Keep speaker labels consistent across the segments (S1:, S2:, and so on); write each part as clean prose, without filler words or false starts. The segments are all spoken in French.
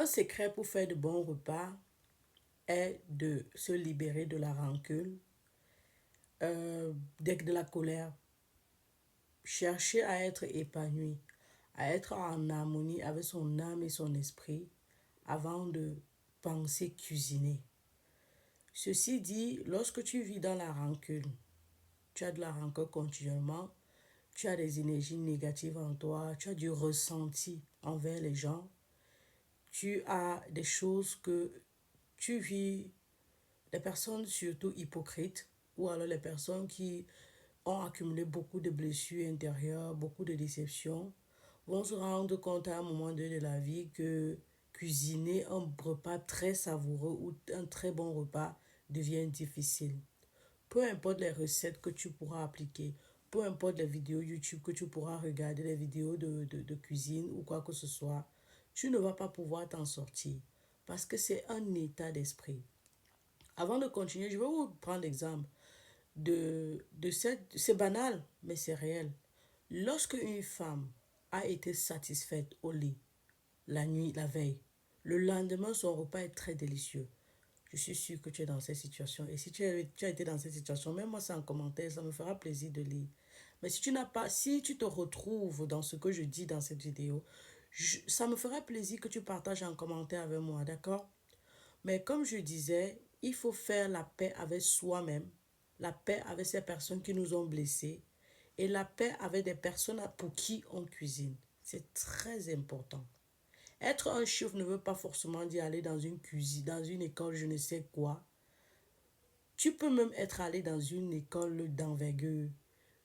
S1: Un secret pour faire de bons repas est de se libérer de la rancune, de la colère, chercher à être épanoui, à être en harmonie avec son âme et son esprit avant de penser cuisiner. Ceci dit, lorsque tu vis dans la rancune, tu as de la rancœur continuellement, tu as des énergies négatives en toi, tu as du ressenti envers les gens, tu as des choses que tu vis, les personnes surtout hypocrites, ou alors les personnes qui ont accumulé beaucoup de blessures intérieures, beaucoup de déceptions, vont se rendre compte à un moment donné de la vie que cuisiner un repas très savoureux ou un très bon repas devient difficile. Peu importe les recettes que tu pourras appliquer, peu importe les vidéos YouTube que tu pourras regarder, les vidéos de cuisine ou quoi que ce soit, tu ne vas pas pouvoir t'en sortir parce que c'est un état d'esprit. Avant de continuer, je vais vous prendre l'exemple de cette... C'est banal, mais c'est réel. Lorsque une femme a été satisfaite au lit, la nuit, la veille, le lendemain, son repas est très délicieux. Je suis sûre que tu es dans cette situation. Et si tu as été dans cette situation, mets-moi ça en commentaire, ça me fera plaisir de lire. Mais si tu n'as pas, si tu te retrouves dans ce que je dis dans cette vidéo, ça me fera plaisir que tu partages en commentaire avec moi, d'accord? Mais comme je disais, il faut faire la paix avec soi-même, la paix avec ces personnes qui nous ont blessés et la paix avec des personnes pour qui on cuisine. C'est très important. Être un chef ne veut pas forcément dire aller dans une cuisine, dans une école, je ne sais quoi. Tu peux même être allé dans une école d'envergure.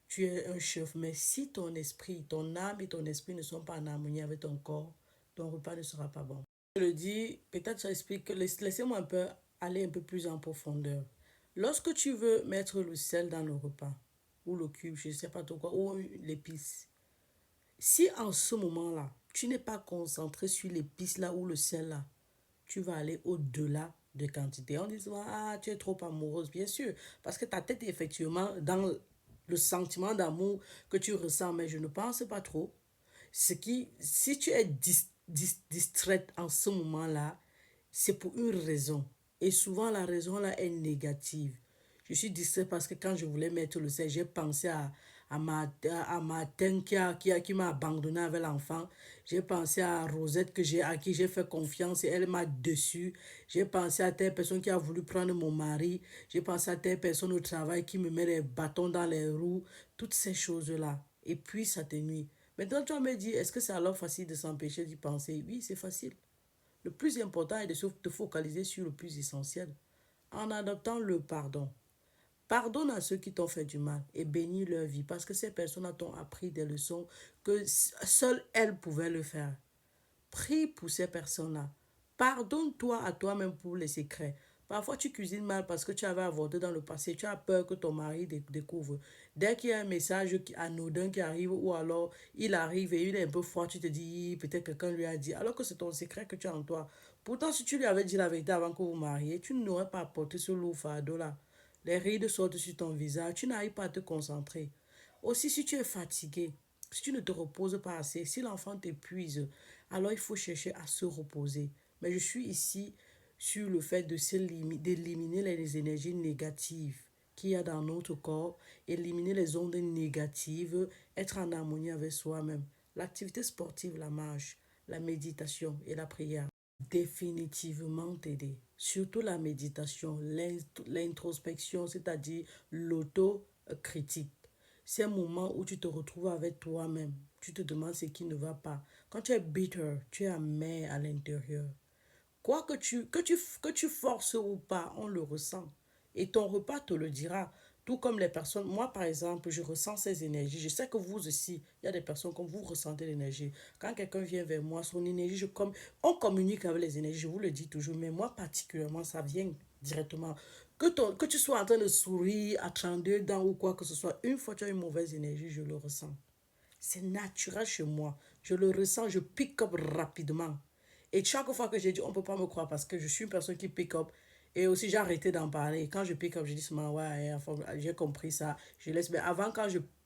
S1: Tu es un chef, mais si ton esprit, ton âme et ton esprit ne sont pas en harmonie avec ton corps, ton repas ne sera pas bon. Je le dis, peut-être ça explique, laissez-moi un peu aller un peu plus en profondeur. Lorsque tu veux mettre le sel dans le repas, ou le cube, je ne sais pas trop quoi, ou l'épice, si en ce moment-là, tu n'es pas concentré sur l'épice là ou le sel là, tu vas aller au-delà de quantité. On dit souvent, ah, tu es trop amoureuse, bien sûr, parce que ta tête est effectivement dans le sentiment d'amour que tu ressens, mais je ne pense pas trop. Si tu es distraite en ce moment-là, c'est pour une raison. Et souvent, la raison là est négative. Je suis distraite parce que quand je voulais mettre le sel, j'ai pensé à Martin qui m'a abandonné avec l'enfant. J'ai pensé à Rosette à qui j'ai fait confiance et elle m'a déçu. J'ai pensé à telle personne qui a voulu prendre mon mari. J'ai pensé à telle personne au travail qui me met les bâtons dans les roues. Toutes ces choses-là. Et puis, ça te nuit. Maintenant, tu vas me dire, est-ce que c'est alors facile de s'empêcher d'y penser? Oui, c'est facile. Le plus important est de se focaliser sur le plus essentiel en adoptant le pardon. Pardonne à ceux qui t'ont fait du mal et bénis leur vie parce que ces personnes t'ont appris des leçons que seules elles pouvaient le faire. Prie pour ces personnes-là. Pardonne-toi à toi-même pour les secrets. Parfois, tu cuisines mal parce que tu avais avorté dans le passé. Tu as peur que ton mari découvre. Dès qu'il y a un message anodin qui arrive ou alors il arrive et il est un peu froid, tu te dis peut-être quelqu'un lui a dit alors que c'est ton secret que tu as en toi. Pourtant, si tu lui avais dit la vérité avant que vous vous mariez, tu n'aurais pas apporté ce lourd fardeau-là. Les rides sortent sur ton visage, tu n'arrives pas à te concentrer. Aussi, si tu es fatigué, si tu ne te reposes pas assez, si l'enfant t'épuise, alors il faut chercher à se reposer. Mais je suis ici sur le fait d'éliminer les énergies négatives qu'il y a dans notre corps, éliminer les ondes négatives, être en harmonie avec soi-même. L'activité sportive, la marche, la méditation et la prière définitivement t'aider. Surtout la méditation, l'introspection, c'est-à-dire l'auto-critique. C'est un moment où tu te retrouves avec toi-même. Tu te demandes ce qui ne va pas. Quand tu es bitter, tu es amer à l'intérieur. Quoi que tu forces ou pas, on le ressent. Et ton repas te le dira. Tout comme les personnes, moi par exemple, je ressens ces énergies. Je sais que vous aussi, il y a des personnes comme vous ressentez l'énergie. Quand quelqu'un vient vers moi, son énergie, on communique avec les énergies, je vous le dis toujours, mais moi particulièrement, ça vient directement. Que tu sois en train de sourire à 32 dents ou quoi que ce soit, une fois que tu as une mauvaise énergie, je le ressens. C'est naturel chez moi. Je le ressens, je pick up rapidement. Et chaque fois que j'ai dit, on ne peut pas me croire parce que je suis une personne qui pick up. Et aussi, j'ai arrêté d'en parler. Quand je pick up, je dis seulement, ouais, j'ai compris ça. Je laisse. Mais avant,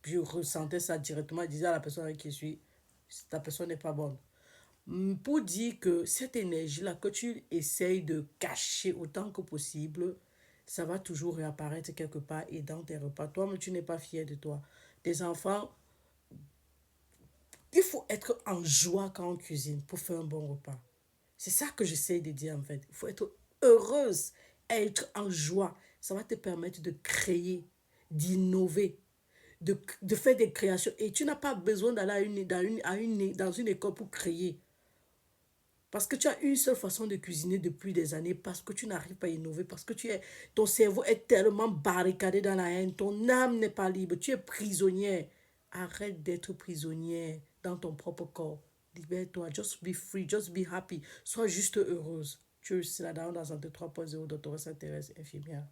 S1: je ressentais ça directement, je disais à la personne avec qui je suis, ta personne n'est pas bonne. Pour dire que cette énergie-là que tu essayes de cacher autant que possible, ça va toujours réapparaître quelque part et dans tes repas. Toi, mais tu n'es pas fier de toi. Tes enfants, il faut être en joie quand on cuisine pour faire un bon repas. C'est ça que j'essaie de dire en fait. Il faut être heureuse, être en joie. Ça va te permettre de créer, d'innover, de faire des créations. Et tu n'as pas besoin d'aller dans une école pour créer. Parce que tu as une seule façon de cuisiner depuis des années, parce que tu n'arrives pas à innover, parce que ton cerveau est tellement barricadé dans la haine, ton âme n'est pas libre, tu es prisonnière. Arrête d'être prisonnière dans ton propre corps. Libère-toi, just be free, just be happy. Sois juste heureuse. Tu seras dans un 3.0 docteur s'intéresse infirmière.